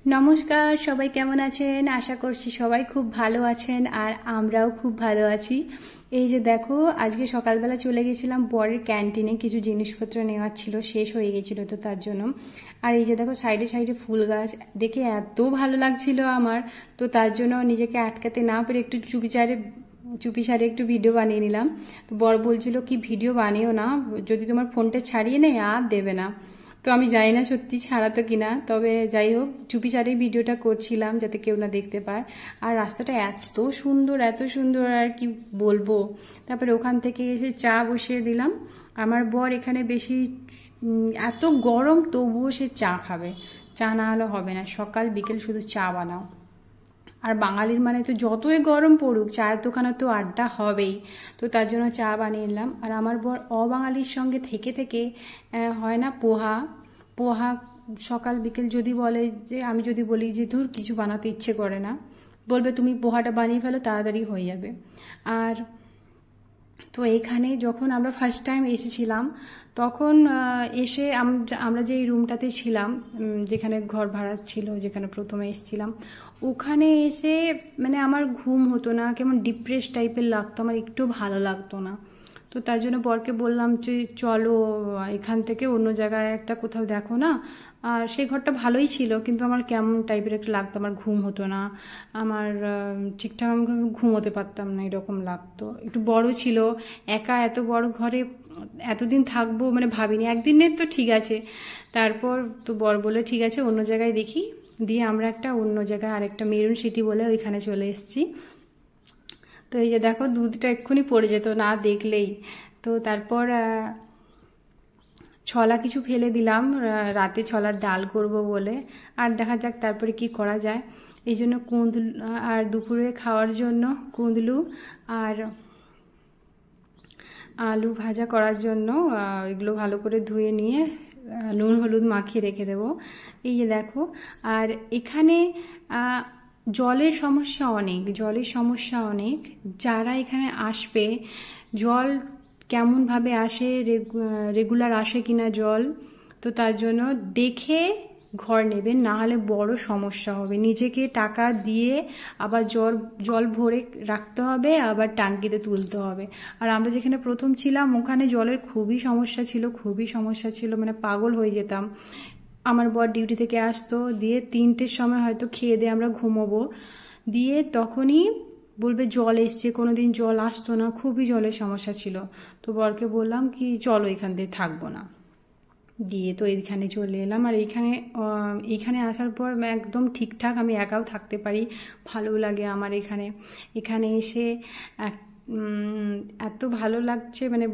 নমস্কার, সবাই কেমন আছেন? আশা করছি সবাই খুব ভালো আছেন আর আমরাও খুব ভালো আছি। এই যে দেখো, আজকে সকালবেলা চলে গেছিলাম বরের ক্যান্টিনে, কিছু জিনিসপত্র নেওয়ার ছিল, শেষ হয়ে গেছিল তো তার জন্য। আর এই যে দেখো সাইডে সাইডে ফুল গাছ দেখে এত ভালো লাগছিল আমার, তো তার জন্য নিজেকে আটকাতে না পেরে একটু চুপিসারে একটু ভিডিও বানিয়ে নিলাম। তো বর বলছিল কি ভিডিও বানিও না, যদি তোমার ফোনটা ছাড়িয়ে নেয় আর দেবে না। তো আমি জানি না সত্যি ছাড়াতো কিনা, তবে যাই হোক চুপিচারেই ভিডিওটা করছিলাম যাতে কেউ না দেখতে পায়। আর রাস্তাটা এত সুন্দর আর কি বলবো। তারপরে ওখান থেকে এসে চা বসিয়ে দিলাম। আমার বর এখানে বেশি এত গরম তবুও সে চা খাবে, চা না হলে হবে না, সকাল বিকেল শুধু চা বানাও। আর বাঙালির মানে তো যতই গরম পড়ুক চায়ের দোকানে তো আড্ডা হবেই, তো তার জন্য চা বানিয়ে নিলাম। আর আমার বর অবাঙালির সঙ্গে থেকে থেকে হয় না পোহা পোহা সকাল বিকেল যদি বলে, যে আমি যদি বলি যে ধুর কিছু বানাতে ইচ্ছে করে না, বলবে তুমি পোহাটা বানিয়ে ফেলো, তাড়াতাড়ি হয়ে যাবে। আর তো এইখানে যখন আমরা ফার্স্ট টাইম এসেছিলাম তখন এসে আমরা যে রুমটাতে ছিলাম, যেখানে ঘর ভাড়া ছিল, যেখানে প্রথমে এসেছিলাম, ওখানে এসে মানে আমার ঘুম হতো না, কেমন ডিপ্রেস টাইপের লাগতো, আমার একটু ভালো লাগতো না। তো তার জন্য বরকে বললাম যে চলো এখান থেকে অন্য জায়গায় একটা কোথাও দেখো না। আর সেই ঘরটা ভালোই ছিল, কিন্তু আমার কেমন টাইপের একটা লাগতো, আমার ঘুম হতো না, আমার ঠিকঠাক আমি ঘুমোতে পারতাম না, এরকম লাগতো। একটু বড় ছিল, একা এত বড় ঘরে এতদিন থাকবো মানে ভাবিনি, একদিনের তো ঠিক আছে। তারপর তো বর বলে ঠিক আছে অন্য জায়গায় দেখি, দিয়ে আমরা একটা অন্য জায়গায় আরেকটা মেরুন সিটি বলে ওইখানে চলে এসেছি। তো এই যে দেখো দুধটা এক্ষুনি পড়ে যেত না দেখলেই। তো তারপর ছলা কিছু ফেলে দিলাম, রাতে ছলার ডাল করব বলে। আর দেখা যাক তারপরে কি করা যায়। এই জন্য কুঁদলু, আর দুপুরে খাওয়ার জন্য কুঁদলু আর আলু ভাজা করার জন্য এগুলো ভালো করে ধুয়ে নিয়ে নুন হলুদ মাখিয়ে রেখে দেবো। এই যে দেখো, আর এখানে জলের সমস্যা অনেক। যারা এখানে আসবে, জল কেমনভাবে আসে, রেগুলার আসে কিনা জল, তো তার জন্য দেখে ঘর নেবেন, না হলে বড় সমস্যা হবে। নিজেকে টাকা দিয়ে আবার জল ভরে রাখতে হবে, আবার ট্যাঙ্কিতে তুলতে হবে। আর আমরা যেখানে প্রথম ছিলাম ওখানে জলের খুবই সমস্যা ছিল, মানে পাগল হয়ে যেতাম। আমার বর ডিউটি থেকে আসতো, দিয়ে 3টের সময় হয়তো খেয়ে দিয়ে আমরা ঘুমোবো, দিয়ে তখনই বলবে জল এসছে, কোনোদিন জল আসতো না, খুবই জলের সমস্যা ছিল। তো বরকে বললাম কি চলো এখান থেকে থাকবো না, দিয়ে তো এইখানে চলে এলাম। আর এইখানে আসার পর একদম ঠিকঠাক আমি একাও থাকতে পারি, ভালো লাগে আমার এখানে এসে এত ভালো লাগছে, মানে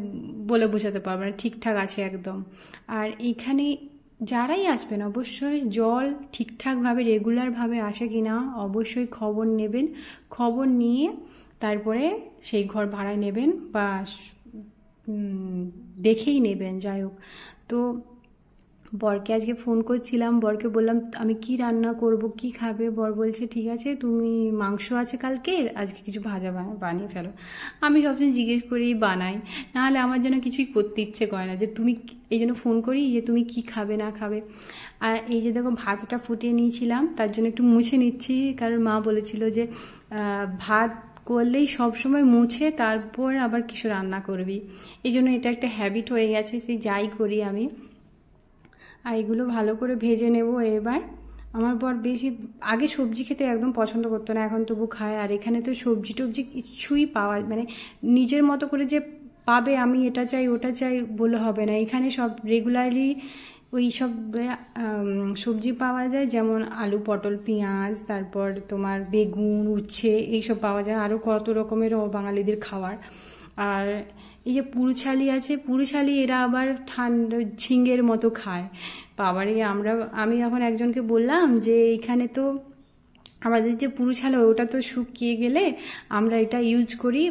বলে বোঝাতে পারবো না, ঠিকঠাক আছে একদম। আর এইখানে যারাই আসবেন অবশ্যই জল ঠিকঠাকভাবে রেগুলারভাবে আসে কিনা অবশ্যই খবর নেবেন, খবর নিয়ে তারপরে সেই ঘর ভাড়ায় নেবেন বা দেখেই নেবেন। যাই হোক, তো বরকে আজকে ফোন করছিলাম, বরকে বললাম আমি কি রান্না করব, কি খাবে। বর বলছে ঠিক আছে তুমি মাংস আছে কালকের, আজকে কিছু ভাজা বানিয়ে ফেলো। আমি সবসময় জিজ্ঞেস করেই বানাই, নাহলে আমার জন্য কিছুই করতে ইচ্ছে করে না, যে তুমি, এই জন্য ফোন করি যে তুমি কি খাবে না খাবে। আর এই যে দেখো ভাতটা ফুটিয়ে নিয়েছিলাম, তার জন্য একটু মুছে নিচ্ছি, কারণ মা বলেছিল যে ভাত করলেই সবসময় মুছে তারপর আবার কিছু রান্না করবি, এই জন্য এটা একটা হ্যাবিট হয়ে গেছে, সেই যাই করি আমি। আর এগুলো ভালো করে ভেজে নেব এবার। আমার বর বেশি আগে সবজি খেতে একদম পছন্দ করতো না, এখন তবু খায়। আর এখানে তো সবজি টবজি কিছুই পাওয়া, মানে নিজের মতো করে যে পাবে আমি এটা চাই ওটা চাই বলে হবে না, এখানে সব রেগুলারলি ওই সব সবজি পাওয়া যায়, যেমন আলু পটল পেঁয়াজ, তারপর তোমার বেগুন উচ্ছে এইসব পাওয়া যায়, আরও কত রকমের বাঙালিদের খাবার। আর এই যে পুরুছালি আছে, পুরুছালি এরা আবার ঠান্ডা ঝিঙের মতো খায়। বাবারে, আমি এখন একজনকে বললাম যে এখানে তো আমাদের যে পুরুছালি ওটা তো শুকিয়ে গেলে আমরা এটা ইউজ করি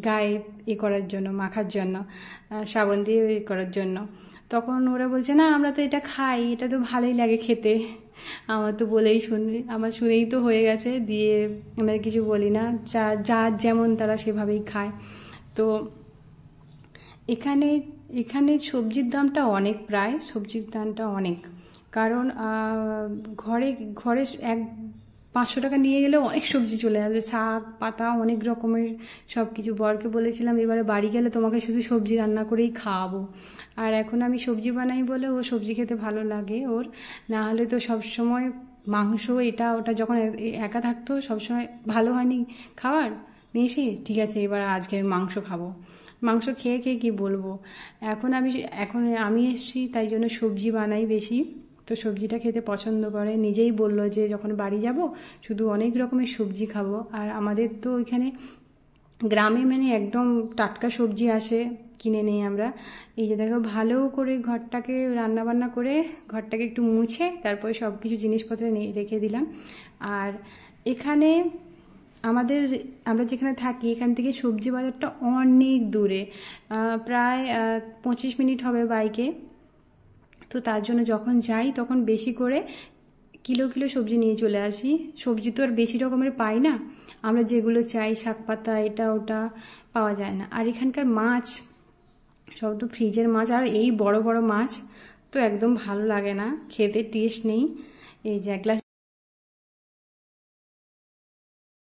গায়ে করার জন্য, মাখার জন্য, সাবান দিয়ে করার জন্য। তখন ওরা বলছে না আমরা তো এটা খাই, এটা তো ভালোই লাগে খেতে। আমার তো আমার শুনেই তো হয়ে গেছে, দিয়ে আমরা কিছু বলি না, যার যেমন তারা সেভাবেই খায়। তো এখানে সবজির দামটা অনেক, প্রায় সবজির দামটা অনেক, কারণ ঘরে ঘরে 500 টাকা নিয়ে গেলেও অনেক সবজি চলে আসবে, শাক পাতা অনেক রকমের সব কিছু। বরকে বলেছিলাম এবারে বাড়ি গেলে তোমাকে শুধু সবজি রান্না করেই খাওয়াবো। আর এখন আমি সবজি বানাই বলে ও সবজি খেতে ভালো লাগে ওর, না হলে তো সবসময় মাংস এটা ওটা যখন একা থাকতো সবসময় ভালো হয়নি খাওয়ার, মেশে ঠিক আছে এবার আজকে আমি মাংস খাবো, মাংস খেয়ে খেয়ে কী বলবো। এখন আমি এসছি তাই জন্য সবজি বানাই বেশি, তো সবজিটা খেতে পছন্দ করে। নিজেই বললো যে যখন বাড়ি যাব শুধু অনেক রকমের সবজি খাবো। আর আমাদের তো ওইখানে গ্রামে মানে একদম টাটকা সবজি আসে, কিনে নেই আমরা। এই যে দেখো ভালো করে ঘরটাকে রান্নাবান্না করে ঘরটাকে একটু মুছে তারপরে সব কিছু জিনিসপত্র রেখে দিলাম। আর এখানে আমরা যেখানে থাকি এখান থেকে সবজি বাজারটা অনেক দূরে, প্রায় 25 মিনিট হবে বাইকে। তো তার জন্য যখন যাই তখন বেশি করে কিলো কিলো সবজি নিয়ে চলে আসি। সবজি তো আর বেশি রকমের পাই না, আমরা যেগুলো চাই শাক পাতা এটা ওটা পাওয়া যায় না। আর এখানকার মাছ সব তো ফ্রিজের মাছ, আর এই বড় বড় মাছ তো একদম ভালো লাগে না খেতে, টেস্ট নেই। এই যে এক গ্লাস